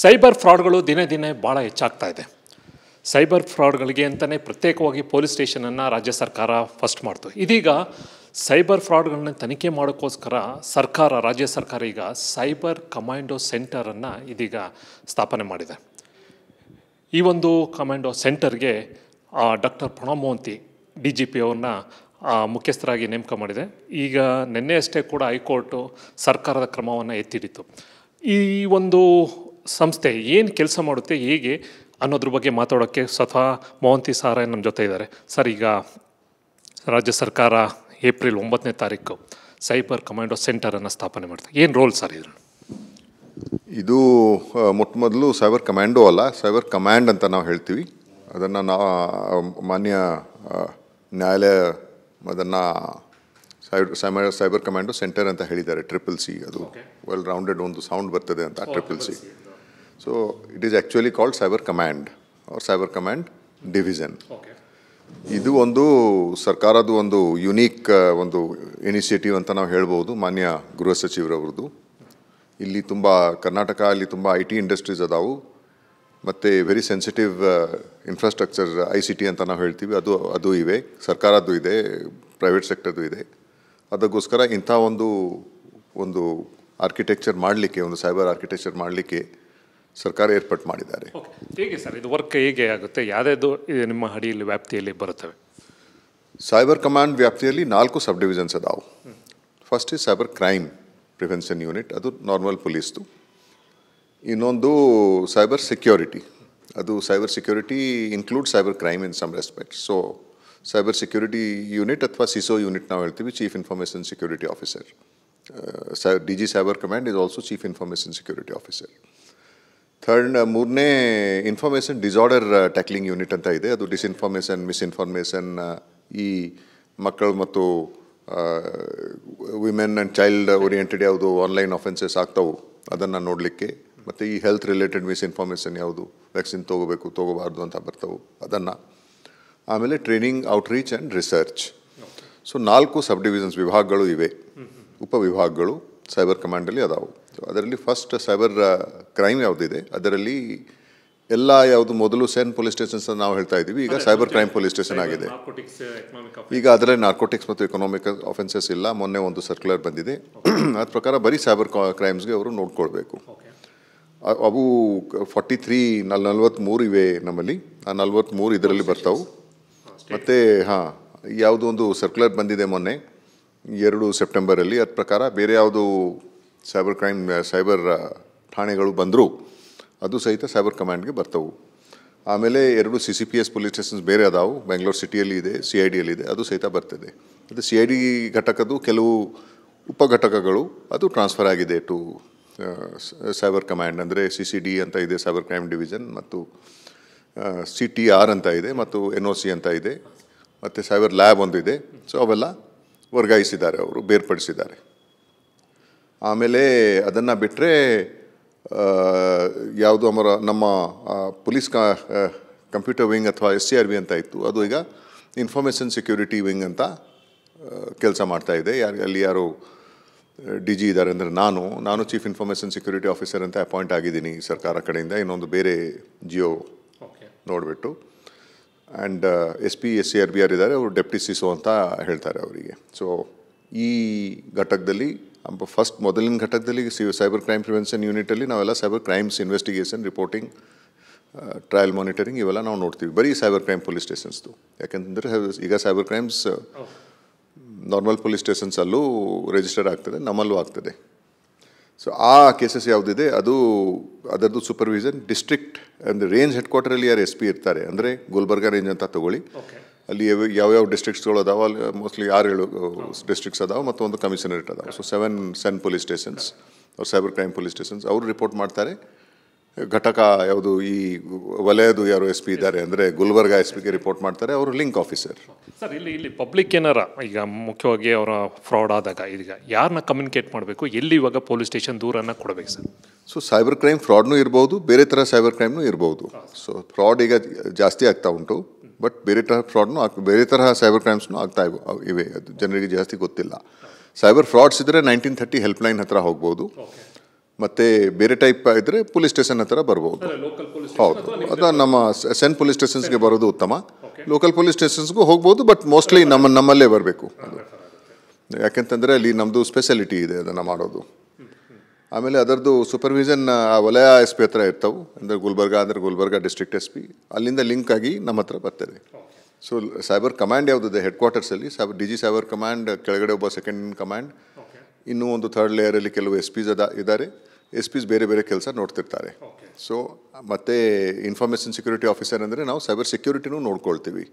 Cyber ಫ್ರಾಡ್ಗಳು ದಿನೇ ದಿನೇ ಭಾಳ ಹೆಚ್ಚಾಗ್ತಾ ಇದೆ. ಸೈಬರ್ ಫ್ರಾಡ್ಗಳಿಗೆ ಅಂತಲೇ ಪ್ರತ್ಯೇಕವಾಗಿ ಪೊಲೀಸ್ ಸ್ಟೇಷನನ್ನು ರಾಜ್ಯ ಸರ್ಕಾರ ಫಸ್ಟ್ ಮಾಡ್ತು. ಇದೀಗ ಸೈಬರ್ ಫ್ರಾಡ್ಗಳನ್ನ ತನಿಖೆ ಮಾಡೋಕ್ಕೋಸ್ಕರ ರಾಜ್ಯ ಸರ್ಕಾರ ಈಗ ಸೈಬರ್ ಕಮಾಂಡೋ ಸೆಂಟರನ್ನು ಇದೀಗ ಸ್ಥಾಪನೆ ಮಾಡಿದೆ. ಈ ಒಂದು ಕಮಾಂಡೋ ಸೆಂಟರ್ಗೆ ಡಾಕ್ಟರ್ ಪ್ರಣವ್ ಮೊಹಂತಿ DGP ಅವ್ರನ್ನ ಮುಖ್ಯಸ್ಥರಾಗಿ ನೇಮಕ ಮಾಡಿದೆ. ಈಗ ನಿನ್ನೆಯಷ್ಟೇ ಕೂಡ ಹೈಕೋರ್ಟು ಸರ್ಕಾರದ ಕ್ರಮವನ್ನು ಎತ್ತಿಡಿತು. ಈ ಒಂದು ಸಂಸ್ಥೆ ಏನು ಕೆಲಸ ಮಾಡುತ್ತೆ, ಹೇಗೆ ಅನ್ನೋದ್ರ ಬಗ್ಗೆ ಮಾತಾಡೋಕ್ಕೆ ಸ್ವತಃ ಮೊಹಂತಿ ಸಾರ ನಮ್ಮ ಜೊತೆ ಇದ್ದಾರೆ. ಸರ್, ಈಗ ರಾಜ್ಯ ಸರ್ಕಾರ ಏಪ್ರಿಲ್ 9ನೇ ತಾರೀಕು ಸೈಬರ್ ಕಮಾಂಡೋ ಸೆಂಟರನ್ನು ಸ್ಥಾಪನೆ ಮಾಡ್ತಾರೆ. ಏನು ರೋಲ್ ಸರ್ ಇದು? ಇದು ಮೊಟ್ಟ ಮೊದಲು ಸೈಬರ್ ಕಮಾಂಡೋ ಅಲ್ಲ, ಸೈಬರ್ ಕಮಾಂಡ್ ಅಂತ ನಾವು ಹೇಳ್ತೀವಿ. ಅದನ್ನು ಮಾನ್ಯ ನ್ಯಾಯಾಲಯ ಅದನ್ನು ಸೈಬರ್ ಕಮಾಂಡೋ ಸೆಂಟರ್ ಅಂತ ಹೇಳಿದ್ದಾರೆ. CCC, ಅದು ವೆಲ್ ರೌಂಡೆಡ್ ಒಂದು ಸೌಂಡ್ ಬರ್ತದೆ ಅಂತ CCC. So it is actually called cyber command or cyber command division. ಇದು ಒಂದು ಸರ್ಕಾರದ ಒಂದು ಯುನೀಕ್ ಒಂದು ಇನಿಷಿಯೇಟಿವ್ ಅಂತ ನಾವು ಹೇಳ್ಬೋದು. ಮಾನ್ಯ ಗೃಹ ಸಚಿವರವ್ರದ್ದು. ಇಲ್ಲಿ ತುಂಬ ಕರ್ನಾಟಕ ಅಲ್ಲಿ ತುಂಬ IT ಇಂಡಸ್ಟ್ರೀಸ್ ಅದಾವು, ಮತ್ತು ವೆರಿ ಸೆನ್ಸಿಟಿವ್ ಇನ್ಫ್ರಾಸ್ಟ್ರಕ್ಚರ್ ICT ಅಂತ ನಾವು ಹೇಳ್ತೀವಿ, ಅದು ಇವೆ. ಸರ್ಕಾರದ್ದು ಇದೆ, ಪ್ರೈವೇಟ್ ಸೆಕ್ಟರ್ದು ಇದೆ. ಅದಕ್ಕೋಸ್ಕರ ಇಂಥ ಒಂದು ಆರ್ಕಿಟೆಕ್ಚರ್ ಮಾಡಲಿಕ್ಕೆ, ಒಂದು ಸೈಬರ್ ಆರ್ಕಿಟೆಕ್ಚರ್ ಮಾಡಲಿಕ್ಕೆ ಸರ್ಕಾರ ಏರ್ಪಾಟ್ ಮಾಡಿದ್ದಾರೆ. ಹೇಗೆ ಸರ್ ಇದು ವರ್ಕ್ ಹೇಗೆ ಆಗುತ್ತೆ? ಯಾವುದಾದ್ರು ನಿಮ್ಮ ಅಡಿಯಲ್ಲಿ ವ್ಯಾಪ್ತಿಯಲ್ಲಿ ಬರುತ್ತವೆ? ಸೈಬರ್ ಕಮಾಂಡ್ ವ್ಯಾಪ್ತಿಯಲ್ಲಿ 4 ಸಬ್ ಡಿವಿಷನ್ಸ್ ಅದಾವು. First is cyber crime prevention unit, ಅದು ನಾರ್ಮಲ್ ಪೊಲೀಸ್ದು. ಇನ್ನೊಂದು ಸೈಬರ್ ಸೆಕ್ಯೂರಿಟಿ, ಅದು cyber security include cyber crime in some respect. So cyber security unit ಅಥವಾ CISO ಯೂನಿಟ್ ನಾವು ಹೇಳ್ತೀವಿ, chief information security officer. DG cyber command is also chief information security officer. ಮೂರನೇ information disorder tackling unit ಅಂತ ಇದೆ. ಅದು disinformation, misinformation, ಈ ಮಕ್ಕಳು ಮತ್ತು ವಿಮೆನ್ ಆ್ಯಂಡ್ ಚೈಲ್ಡ್ ಓರಿಯೆಂಟೆಡ್ ಯಾವುದು ಆನ್ಲೈನ್ ಆಫೆನ್ಸಸ್ ಆಗ್ತಾವೆ ಅದನ್ನು ನೋಡಲಿಕ್ಕೆ, ಮತ್ತು ಈ ಹೆಲ್ತ್ ರಿಲೇಟೆಡ್ ಮಿಸ್ಇನ್ಫಾರ್ಮೇಷನ್ ಯಾವುದು ವ್ಯಾಕ್ಸಿನ್ ತೊಗೋಬೇಕು ತೊಗೋಬಾರ್ದು ಅಂತ ಬರ್ತಾವೆ ಅದನ್ನು. ಆಮೇಲೆ training, outreach and research. So 4 sub divisions ವಿಭಾಗಗಳು ಇವೆ, ಉಪವಿಭಾಗಗಳು ಸೈಬರ್ ಕಮಾಂಡಲ್ಲಿ ಅದಾವು. ಅದರಲ್ಲಿ ಫಸ್ಟ್ ಸೈಬರ್ ಕ್ರೈಮ್ ಯಾವುದಿದೆ ಅದರಲ್ಲಿ ಎಲ್ಲ ಯಾವುದು ಮೊದಲು ಸೆನ್ ಪೊಲೀಸ್ ಸ್ಟೇಷನ್ಸ್ ನಾವು ಹೇಳ್ತಾ ಇದ್ದೀವಿ, ಈಗ ಸೈಬರ್ ಕ್ರೈಮ್ ಪೊಲೀಸ್ ಸ್ಟೇಷನ್ ಆಗಿದೆ. ಈಗ ಅದರಲ್ಲಿ ನಾರ್ಕೋಟಿಕ್ಸ್ ಮತ್ತು ಎಕನಾಮಿಕ್ ಆಫೆನ್ಸಸ್ ಇಲ್ಲ. ಮೊನ್ನೆ ಒಂದು ಸರ್ಕ್ಯುಲರ್ ಬಂದಿದೆ, ಅದ್ರ ಪ್ರಕಾರ ಬರೀ ಸೈಬರ್ ಕ್ರೈಮ್ಸ್ಗೆ ಅವರು ನೋಡ್ಕೊಳ್ಬೇಕು. ಅವು 43 ಇವೆ ನಮ್ಮಲ್ಲಿ. ಆ 43 ಇದರಲ್ಲಿ ಬರ್ತಾವೆ. ಮತ್ತು ಯಾವುದೋ ಒಂದು ಸರ್ಕ್ಯುಲರ್ ಬಂದಿದೆ ಮೊನ್ನೆ 2 ಸೆಪ್ಟೆಂಬರಲ್ಲಿ. ಅದ್ರ ಪ್ರಕಾರ ಬೇರೆ ಯಾವುದು ಸೈಬರ್ ಠಾಣೆಗಳು ಬಂದರೂ ಅದು ಸಹಿತ ಸೈಬರ್ ಕಮಾಂಡ್ಗೆ ಬರ್ತವೆ. ಆಮೇಲೆ 2 CCPS ಪೊಲೀಸ್ ಸ್ಟೇಷನ್ಸ್ ಬೇರೆ ಅದಾವು, ಬೆಂಗಳೂರು ಸಿಟಿಯಲ್ಲಿ ಇದೆ, CIDಯಲ್ಲಿದೆ, ಅದು ಸಹಿತ ಬರ್ತದೆ. ಅದು CID ಘಟಕದ್ದು ಕೆಲವು ಉಪಘಟಕಗಳು ಅದು ಟ್ರಾನ್ಸ್ಫರ್ ಆಗಿದೆ ಟು ಸೈಬರ್ ಕಮಾಂಡ್. ಅಂದರೆ CCD ಅಂತ ಇದೆ ಸೈಬರ್ ಕ್ರೈಮ್ ಡಿವಿಷನ್, ಮತ್ತು CTR ಅಂತ ಇದೆ, ಮತ್ತು NOC ಅಂತ ಇದೆ, ಮತ್ತು ಸೈಬರ್ ಲ್ಯಾಬ್ ಒಂದು ಇದೆ. ಸೊ ಅವೆಲ್ಲ ವರ್ಗಾಯಿಸಿದ್ದಾರೆ, ಅವರು ಬೇರ್ಪಡಿಸಿದ್ದಾರೆ. ಆಮೇಲೆ ಅದನ್ನು ಬಿಟ್ಟರೆ ಯಾವುದು ನಮ್ಮ ಪೊಲೀಸ್ ಕಂಪ್ಯೂಟರ್ ವಿಂಗ್ ಅಥವಾ SCRB ಅಂತ ಇತ್ತು, ಅದು ಈಗ ಇನ್ಫಾರ್ಮೇಷನ್ ಸೆಕ್ಯೂರಿಟಿ ವಿಂಗ್ ಅಂತ ಕೆಲಸ ಮಾಡ್ತಾ ಇದೆ. ಅಲ್ಲಿ ಯಾರು DG ಇದ್ದಾರೆ ಅಂದರೆ ನಾನು ಚೀಫ್ ಇನ್ಫಾರ್ಮೇಷನ್ ಸೆಕ್ಯೂರಿಟಿ ಆಫೀಸರ್ ಅಂತ ಅಪಾಯಿಂಟ್ ಆಗಿದ್ದೀನಿ ಸರ್ಕಾರ ಕಡೆಯಿಂದ. ಇನ್ನೊಂದು ಬೇರೆ ಜಿಯೋ ನೋಡಿಬಿಟ್ಟು. ಆ್ಯಂಡ್ SP SCRB ಯಾರಿದ್ದಾರೆ ಅವರು ಡೆಪ್ಟಿ CISO ಅಂತ ಹೇಳ್ತಾರೆ ಅವರಿಗೆ. ಸೊ ಈ ಘಟಕದಲ್ಲಿ ಮೊದಲಿನ ಘಟಕದಲ್ಲಿ ಸೈಬರ್ ಕ್ರೈಮ್ ಪ್ರಿವೆನ್ಷನ್ ಯೂನಿಟಲ್ಲಿ ನಾವೆಲ್ಲ cyber crimes investigation, reporting, trial monitoring ಇವೆಲ್ಲ ನಾವು ನೋಡ್ತೀವಿ, ಬರೀ ಸೈಬರ್ ಕ್ರೈಮ್ ಪೊಲೀಸ್ ಸ್ಟೇಷನ್ಸ್ದು. ಯಾಕೆಂತಂದರೆ ಈಗ ಸೈಬರ್ ಕ್ರೈಮ್ಸ್ ನಾರ್ಮಲ್ ಪೊಲೀಸ್ ಸ್ಟೇಷನ್ಸಲ್ಲೂ ರಿಜಿಸ್ಟರ್ ಆಗ್ತದೆ, ನಮ್ಮಲ್ಲೂ ಆಗ್ತದೆ. ಸೊ ಆ ಕೇಸಸ್ ಯಾವುದಿದೆ ಅದರದ್ದು ಸೂಪರ್ವಿಷನ್ ಡಿಸ್ಟ್ರಿಕ್ಟ್ ಅಂದರೆ ರೇಂಜ್ ಹೆಡ್ ಕ್ವಾರ್ಟರಲ್ಲಿ ಯಾರು SP ಇರ್ತಾರೆ, ಅಂದರೆ ಗುಲ್ಬರ್ಗಾ ರೇಂಜ್ ಅಂತ ತೊಗೊಳ್ಳಿ, ಅಲ್ಲಿ ಯಾವ್ಯಾವ ಡಿಸ್ಟ್ರಿಕ್ಟ್ಸ್ಗಳು ಅದಾವೆ, ಅಲ್ಲಿ ಮೋಸ್ಟ್ಲಿ 6-7 ಡಿಸ್ಟ್ರಿಕ್ಟ್ಸ್ ಅದಾವೆ ಮತ್ತು ಒಂದು ಕಮಿಷನರೇಟ್ ಅದಾವೆ. ಸೊ 7 ಸೆನ್ ಪೊಲೀಸ್ ಸ್ಟೇಷನ್ಸ್ ಅವ್ರು ಸೈಬರ್ ಕ್ರೈಮ್ ಪೊಲೀಸ್ ಸ್ಟೇಷನ್ಸ್ ಅವರು ರಿಪೋರ್ಟ್ ಮಾಡ್ತಾರೆ. ಘಟಕ ಯಾವುದು ಈ ವಲಯದು ಯಾರು SP ಇದ್ದಾರೆ ಅಂದರೆ ಗುಲ್ಬರ್ಗಾ SPಗೆ ರಿಪೋರ್ಟ್ ಮಾಡ್ತಾರೆ, ಅವರು ಲಿಂಕ್ ಆಫೀಸರ್. ಸರ್, ಇಲ್ಲಿ ಪಬ್ಲಿಕ್ ಏನಾರ ಈಗ ಮುಖ್ಯವಾಗಿ ಅವರ ಫ್ರಾಡ್ ಆದಾಗ ಈಗ ಯಾರನ್ನ ಕಮ್ಯುನಿಕೇಟ್ ಮಾಡಬೇಕು, ಎಲ್ಲಿ ಇವಾಗ ಪೊಲೀಸ್ ಸ್ಟೇಷನ್ ದೂರನ್ನು ಕೊಡಬೇಕು ಸರ್? ಸೊ ಸೈಬರ್ ಕ್ರೈಮ್ ಫ್ರಾಡ್ನೂ ಇರ್ಬೋದು, ಬೇರೆ ಥರ ಸೈಬರ್ ಕ್ರೈಮ್ನೂ ಇರ್ಬೋದು. ಸೊ ಫ್ರಾಡ್ ಈಗ ಜಾಸ್ತಿ ಆಗ್ತಾ ಉಂಟು, ಬಟ್ ಬೇರೆ ತರಹ ಸೈಬರ್ ಕ್ರೈಮ್ಸ್ನೂ ಆಗ್ತಾ ಇವೆ. ಅದು ಜನರಿಗೆ ಜಾಸ್ತಿ ಗೊತ್ತಿಲ್ಲ. ಸೈಬರ್ ಫ್ರಾಡ್ಸ್ ಇದ್ದರೆ 1930 ಹೆಲ್ಪ್ಲೈನ್ ಹತ್ರ ಹೋಗ್ಬೋದು. ಮತ್ತು ಬೇರೆ ಟೈಪ್ ಇದ್ದರೆ ಪೊಲೀಸ್ ಸ್ಟೇಷನ್ ಹತ್ರ ಬರ್ಬೋದು. ಲೋಕಲ್ ಪೊಲೀಸ್ ಹೌದು, ಅದು ನಮ್ಮ ಸೆನ್ ಪೊಲೀಸ್ ಸ್ಟೇಷನ್ಸ್ಗೆ ಬರೋದು ಉತ್ತಮ. ಲೋಕಲ್ ಪೊಲೀಸ್ ಸ್ಟೇಷನ್ಸ್ಗೂ ಹೋಗ್ಬೋದು, ಬಟ್ ಮೋಸ್ಟ್ಲಿ ನಮ್ಮಲ್ಲೇ ಬರಬೇಕು ಅದು. ಯಾಕೆಂತಂದರೆ ಅಲ್ಲಿ ನಮ್ಮದು ಸ್ಪೆಷಾಲಿಟಿ ಇದೆ ಅದನ್ನು ಮಾಡೋದು. ಆಮೇಲೆ ಅದರದ್ದು ಸೂಪರ್ವಿಷನ್ ವಲಯ ಎಸ್ ಪಿ ಹತ್ರ ಇರ್ತವೆ. ಅಂದರೆ ಗುಲ್ಬರ್ಗ ಡಿಸ್ಟ್ರಿಕ್ಟ್ ಎಸ್ ಪಿ, ಅಲ್ಲಿಂದ ಲಿಂಕ್ ಆಗಿ ನಮ್ಮ ಹತ್ರ ಬರ್ತದೆ. ಸೊ ಸೈಬರ್ ಕಮಾಂಡ್ ಯಾವುದಿದೆ ಹೆಡ್ ಕ್ವಾರ್ಟರ್ಸಲ್ಲಿ, ಡಿ ಜಿ ಸೈಬರ್ ಕಮಾಂಡ್ ಕೆಳಗಡೆ ಒಬ್ಬ ಸೆಕೆಂಡ್ ಇನ್ ಕಮಾಂಡ್, ಇನ್ನೂ ಒಂದು ಥರ್ಡ್ ಲೇಯರಲ್ಲಿ ಕೆಲವು ಎಸ್ ಪಿಸ್ ಇದ್ದಾರೆ. ಎಸ್ ಪಿಸ್ ಬೇರೆ ಬೇರೆ ಕೆಲಸ ನೋಡ್ತಿರ್ತಾರೆ. ಸೊ ಮತ್ತು ಇನ್ಫಾರ್ಮೇಷನ್ ಸೆಕ್ಯೂರಿಟಿ ಆಫೀಸರ್ ಅಂದರೆ ನಾವು ಸೈಬರ್ ಸೆಕ್ಯೂರಿಟಿನೂ ನೋಡ್ಕೊಳ್ತೀವಿ.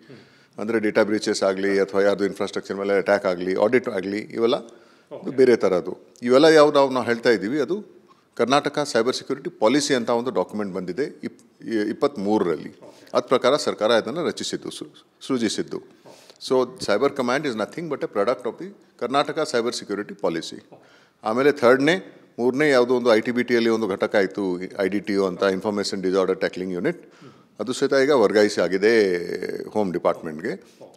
ಅಂದರೆ ಡೇಟಾ ಬ್ರೀಚಸ್ ಆಗಲಿ ಅಥವಾ ಯಾರ್ದು ಇನ್ಫ್ರಾಸ್ಟ್ರಕ್ಚರ್ ಮೇಲೆ ಅಟ್ಯಾಕ್ ಆಗಲಿ, ಆಡಿಟ್ ಆಗಲಿ, ಇವೆಲ್ಲ ಬೇರೆ ಥರದ್ದು. ಇವೆಲ್ಲ ಯಾವ್ದು ನಾವು ಹೇಳ್ತಾ ಇದ್ದೀವಿ, ಅದು ಕರ್ನಾಟಕ ಸೈಬರ್ ಸೆಕ್ಯೂರಿಟಿ ಪಾಲಿಸಿ ಅಂತ ಒಂದು ಡಾಕ್ಯುಮೆಂಟ್ ಬಂದಿದೆ 23ರಲ್ಲಿ. ಅದ ಪ್ರಕಾರ ಸರ್ಕಾರ ಅದನ್ನು ಸೃಜಿಸಿದ್ದು. So cyber command is nothing but a product of the Karnataka cyber security policy. ಆಮೇಲೆ ಮೂರನೇ ಯಾವುದೋ ಒಂದು ITBTಯಲ್ಲಿ ಒಂದು ಘಟಕ ಆಯಿತು, IDTO ಅಂತ, ಇನ್ಫಾರ್ಮೇಷನ್ ಡಿಸಾರ್ಡರ್ ಟ್ಯಾಕ್ಲಿಂಗ್ ಯೂನಿಟ್. ಅದು ಸಹಿತ ಈಗ ವರ್ಗಾಯಿಸಿ ಆಗಿದೆ ಹೋಮ್ ಡಿಪಾರ್ಟ್ಮೆಂಟ್ಗೆ.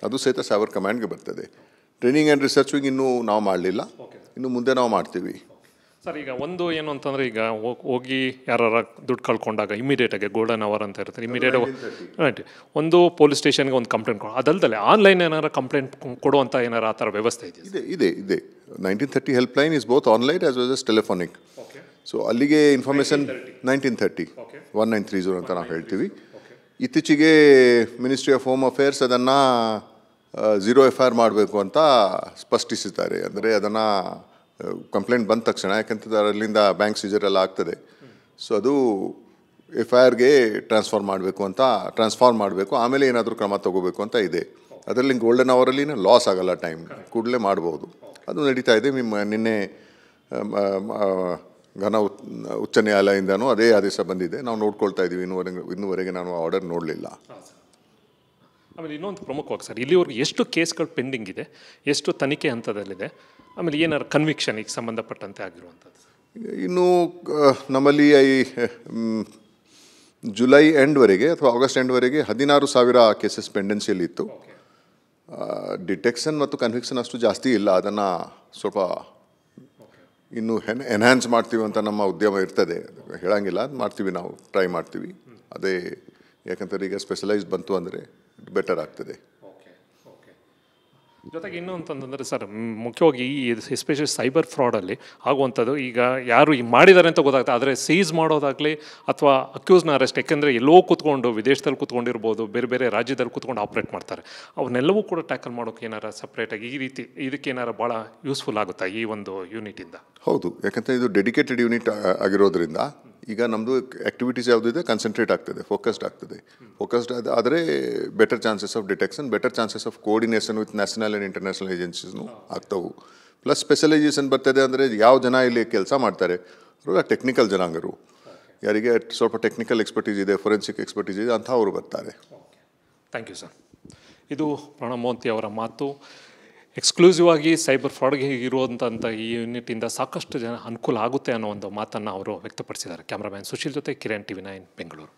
ಅದು ಸಹಿತ ಸೈಬರ್ ಕಮಾಂಡ್ಗೆ ಬರ್ತದೆ. ಟ್ರೈನಿಂಗ್ ಆ್ಯಂಡ್ ರಿಸರ್ಚಿಂಗ್ ಇನ್ನೂ ನಾವು ಮಾಡಲಿಲ್ಲ, ಇನ್ನು ಮುಂದೆ ನಾವು ಮಾಡ್ತೀವಿ. ಸರ್, ಈಗ ಒಂದು ಏನು ಅಂತಂದರೆ, ಈಗ ಹೋಗಿ ಯಾರು ದುಡ್ಡು ಕಳ್ಕೊಂಡಾಗ ಇಮಿಡಿಯೇಟಾಗಿ ಗೋಲ್ಡನ್ ಅವರ್ ಅಂತ ಇರ್ತಾರೆ, ಇಮಿಡಿಯೇಟ್ ಒಂದು ಪೊಲೀಸ್ ಸ್ಟೇಷನ್ಗೆ ಒಂದು ಕಂಪ್ಲೇಂಟ್ ಕೊಡೋ, ಅದಲ್ಲದೆ ಆನ್ಲೈನ್ ಏನಾರು ಕಂಪ್ಲೇಂಟ್ ಕೊಡುವಂಥ ಏನಾರು ಆ ಥರ ವ್ಯವಸ್ಥೆ ಇದೆ. 1930 helpline is both online as well as telephonic. So ಅಲ್ಲಿಗೆ ಇನ್ಫಾರ್ಮೇಷನ್ 1930 1930 ಅಂತ ನಾವು ಹೇಳ್ತೀವಿ. ಇತ್ತೀಚೆಗೆ ಮಿನಿಸ್ಟ್ರಿ ಆಫ್ ಹೋಮ್ ಅಫೇರ್ಸ್ ಅದನ್ನು 0 FIR ಮಾಡಬೇಕು ಅಂತ ಸ್ಪಷ್ಟಿಸಿದ್ದಾರೆ. ಅಂದರೆ ಅದನ್ನು ಕಂಪ್ಲೇಂಟ್ ಬಂದ ತಕ್ಷಣ, ಯಾಕಂತಂದ್ರೆ ಅದರಲ್ಲಿಂದ ಬ್ಯಾಂಕ್ ಸೀಜರ್ ಎಲ್ಲ ಆಗ್ತದೆ. ಸೊ ಅದು FIRಗೆ ಟ್ರಾನ್ಸ್ಫಾರ್ಮ್ ಮಾಡಬೇಕು, ಆಮೇಲೆ ಏನಾದರೂ ಕ್ರಮ ತಗೋಬೇಕು ಅಂತ ಇದೆ. ಅದರಲ್ಲಿ ಗೋಲ್ಡನ್ ಅವರಲ್ಲಿ ಲಾಸ್ ಆಗಲ್ಲ, ಟೈಮ್ ಕೂಡಲೇ ಮಾಡ್ಬೋದು. ಅದು ನಡೀತಾ ಇದೆ. ನಿನ್ನೆ ಘನ ಉಚ್ಚ ನ್ಯಾಯಾಲಯದಿಂದನೂ ಅದೇ ಆದೇಶ ಬಂದಿದೆ. ನಾವು ನೋಡ್ಕೊಳ್ತಾ ಇದ್ದೀವಿ. ಇನ್ನೂವರೆಗೆ ನಾನು ಆರ್ಡರ್ ನೋಡಲಿಲ್ಲ. ಆಮೇಲೆ ಇನ್ನೊಂದು ಪ್ರಮುಖವಾಗಿ ಸರ್, ಇಲ್ಲಿವರೆಗೂ ಎಷ್ಟು ಕೇಸ್ಗಳು ಪೆಂಡಿಂಗ್ ಇದೆ, ಎಷ್ಟು ತನಿಖೆ ಹಂತದಲ್ಲಿದೆ, ಆಮೇಲೆ ಏನಾರು ಕನ್ವಿಕ್ಷನ್ಗೆ ಸಂಬಂಧಪಟ್ಟಂತೆ ಆಗಿರುವಂಥದ್ದು? ಇನ್ನು ನಮ್ಮಲ್ಲಿ ಜುಲೈ ಎಂಡ್ವರೆಗೆ ಅಥವಾ ಆಗಸ್ಟ್ ಎಂಡ್ವರೆಗೆ 16,000 ಕೇಸಸ್ ಪೆಂಡೆನ್ಸಿಯಲ್ಲಿ ಇತ್ತು. ಡಿಟೆಕ್ಷನ್ ಮತ್ತು ಕನ್ವಿಕ್ಷನ್ ಅಷ್ಟು ಜಾಸ್ತಿ ಇಲ್ಲ. ಅದನ್ನು ಸ್ವಲ್ಪ ಇನ್ನೂ ಎನ್ಹ್ಯಾನ್ಸ್ ಮಾಡ್ತೀವಿ ಅಂತ ನಮ್ಮ ಉದ್ಯಮ ಇರ್ತದೆ. ಹೇಳಂಗಿಲ್ಲ, ಅದು ಮಾಡ್ತೀವಿ, ನಾವು ಟ್ರೈ ಮಾಡ್ತೀವಿ. ಅದೇ ಯಾಕಂತಾರೆ ಈಗ ಸ್ಪೆಷಲೈಸ್ಡ್ ಬಂತು ಅಂದರೆ ಬೆಟರ್ ಆಗ್ತದೆ. ಜೊತೆಗೆ ಇನ್ನೂ ಅಂತಂದರೆ ಸರ್, ಮುಖ್ಯವಾಗಿ ಈ ಎಸ್ಪೆಷಲಿ ಸೈಬರ್ ಫ್ರಾಡಲ್ಲಿ ಆಗುವಂಥದ್ದು, ಈಗ ಯಾರು ಮಾಡಿದ್ದಾರೆ ಅಂತ ಗೊತ್ತಾಗ್ತದೆ, ಆದರೆ ಸೀಸ್ ಮಾಡೋದಾಗಲಿ ಅಥವಾ ಅಕ್ಯೂಸ್ನ ಅರೆಸ್ಟ್, ಯಾಕೆಂದರೆ ಎಲ್ಲೋ ಕೂತ್ಕೊಂಡು ವಿದೇಶದಲ್ಲಿ ಕೂತ್ಕೊಂಡಿರ್ಬೋದು, ಬೇರೆ ಬೇರೆ ರಾಜ್ಯದಲ್ಲಿ ಕೂತ್ಕೊಂಡು ಆಪ್ರೇಟ್ ಮಾಡ್ತಾರೆ, ಅವನ್ನೆಲ್ಲವೂ ಕೂಡ ಟ್ಯಾಕಲ್ ಮಾಡೋಕೆ ಏನಾರ ಸಪ್ರೇಟಾಗಿ ಈ ರೀತಿ ಇದಕ್ಕೆ ಏನಾರ ಭಾಳ ಯೂಸ್ಫುಲ್ ಆಗುತ್ತಾ ಈ ಒಂದು ಯೂನಿಟಿಂದ? ಹೌದು, ಯಾಕಂದರೆ ಇದು ಡೆಡಿಕೇಟೆಡ್ ಯೂನಿಟ್ ಆಗಿರೋದ್ರಿಂದ ಈಗ ನಮ್ಮದು ಆ್ಯಕ್ಟಿವಿಟೀಸ್ ಯಾವುದಿದೆ ಕನ್ಸಂಟ್ರೇಟ್ ಆಗ್ತದೆ, ಫೋಕಸ್ಡ್ ಆದರೆ better chances of detection, better chances of coordination with national and international ಏಜೆನ್ಸೀಸ್ನು ಆಗ್ತವೆ. ಪ್ಲಸ್ ಸ್ಪೆಷಲೈಸೇಷನ್ ಬರ್ತದೆ. ಅಂದರೆ ಯಾವ ಜನ ಇಲ್ಲಿ ಕೆಲಸ ಮಾಡ್ತಾರೆ ಅವರು ಟೆಕ್ನಿಕಲ್ ಜನಾಂಗರು, ಯಾರಿಗೆ ಸ್ವಲ್ಪ ಟೆಕ್ನಿಕಲ್ ಎಕ್ಸ್ಪರ್ಟೀಸ್ ಇದೆ, ಫೊರೆನ್ಸಿಕ್ ಎಕ್ಸ್ಪರ್ಟೀಸ್ ಇದೆ ಅಂತ ಅವರು ಬರ್ತಾರೆ. Thank you sir. ಇದು ಪ್ರಣಬ್ ಮೋಹಂತಿ ಅವರ ಮಾತು. ಎಕ್ಸ್ಕ್ಲೂಸಿವ್ ಆಗಿ ಸೈಬರ್ ಫ್ರಾಡ್ಗೆ ಇರುವಂಥ ಈ ಯೂನಿಟಿಂದ ಸಾಕಷ್ಟು ಜನ ಅನುಕೂಲ ಆಗುತ್ತೆ ಅನ್ನೋ ಒಂದು ಮಾತನ್ನು ಅವರು ವ್ಯಕ್ತಪಡಿಸಿದ್ದಾರೆ. ಕ್ಯಾಮ್ರಾಮ್ಯಾನ್ ಸುಶೀಲ್ ಜೊತೆ ಕಿರಣ್, TV9 ಬೆಂಗಳೂರು.